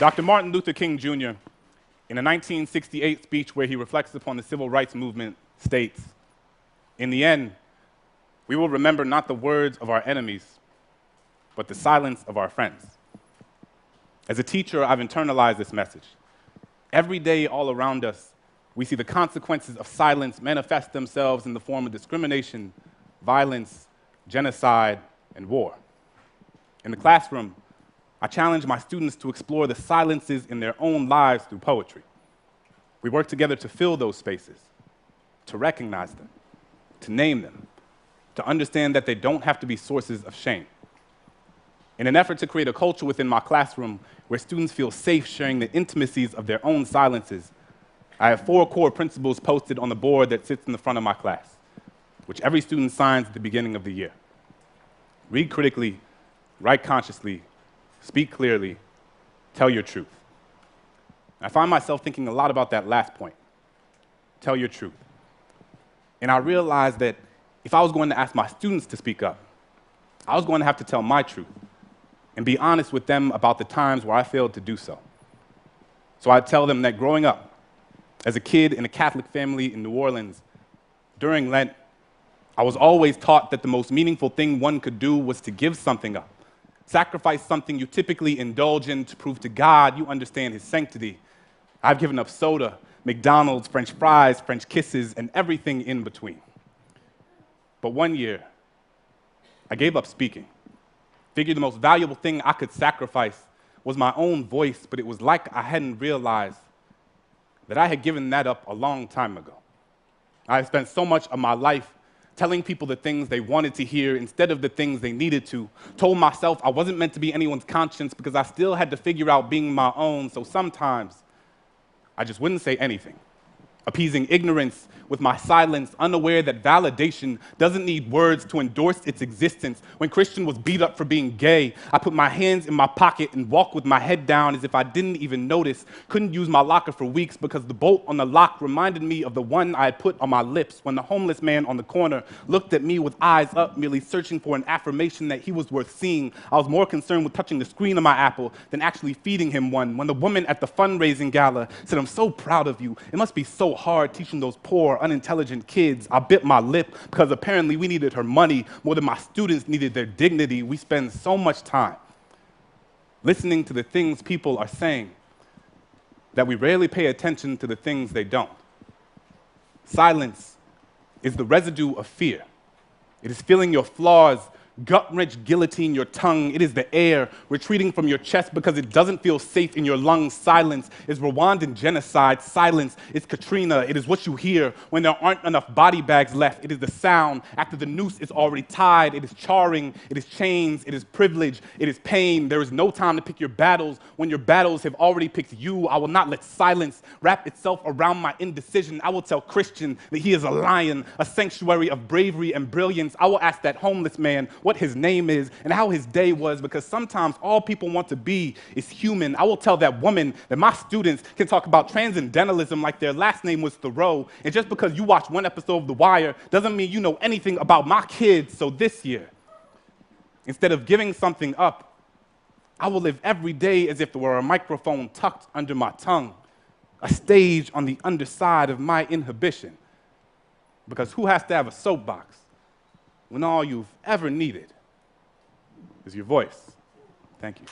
Dr. Martin Luther King Jr., in a 1968 speech where he reflects upon the civil rights movement, states, "In the end, we will remember not the words of our enemies, but the silence of our friends." As a teacher, I've internalized this message. Every day, all around us, we see the consequences of silence manifest themselves in the form of discrimination, violence, genocide, and war. In the classroom, I challenge my students to explore the silences in their own lives through poetry. We work together to fill those spaces, to recognize them, to name them, to understand that they don't have to be sources of shame. In an effort to create a culture within my classroom where students feel safe sharing the intimacies of their own silences, I have 4 core principles posted on the board that sits in the front of my class, which every student signs at the beginning of the year. Read critically, write consciously, speak clearly, tell your truth. I find myself thinking a lot about that last point, tell your truth. And I realized that if I was going to ask my students to speak up, I was going to have to tell my truth and be honest with them about the times where I failed to do so. So I'd tell them that growing up, as a kid in a Catholic family in New Orleans, during Lent, I was always taught that the most meaningful thing one could do was to give something up, sacrifice something you typically indulge in to prove to God you understand His sanctity. I've given up soda, McDonald's, French fries, French kisses, and everything in between. But one year, I gave up speaking. Figured the most valuable thing I could sacrifice was my own voice, but it was like I hadn't realized that I had given that up a long time ago. I had spent so much of my life telling people the things they wanted to hear instead of the things they needed to, told myself I wasn't meant to be anyone's conscience because I still had to figure out being my own, so sometimes I just wouldn't say anything, appeasing ignorance with my silence, unaware that validation doesn't need words to endorse its existence. When Christian was beat up for being gay, I put my hands in my pocket and walked with my head down as if I didn't even notice. Couldn't use my locker for weeks because the bolt on the lock reminded me of the one I had put on my lips when the homeless man on the corner looked at me with eyes up, merely searching for an affirmation that he was worth seeing. I was more concerned with touching the screen of my Apple than actually feeding him one. When the woman at the fundraising gala said, "I'm so proud of you. It must be so hard teaching those poor, unintelligent kids," I bit my lip because apparently we needed her money more than my students needed their dignity. We spend so much time listening to the things people are saying that we rarely pay attention to the things they don't. Silence is the residue of fear. It is feeling your flaws gut-wrench guillotine your tongue. It is the air retreating from your chest because it doesn't feel safe in your lungs. Silence is Rwandan genocide. Silence is Katrina. It is what you hear when there aren't enough body bags left. It is the sound after the noose is already tied. It is charring. It is chains. It is privilege. It is pain. There is no time to pick your battles when your battles have already picked you. I will not let silence wrap itself around my indecision. I will tell Christian that he is a lion, a sanctuary of bravery and brilliance. I will ask that homeless man what his name is and how his day was, because sometimes all people want to be is human. I will tell that woman that my students can talk about transcendentalism like their last name was Thoreau, and just because you watch one episode of The Wire doesn't mean you know anything about my kids. So this year, instead of giving something up, I will live every day as if there were a microphone tucked under my tongue, a stage on the underside of my inhibition. Because who has to have a soapbox when all you've ever needed is your voice? Thank you.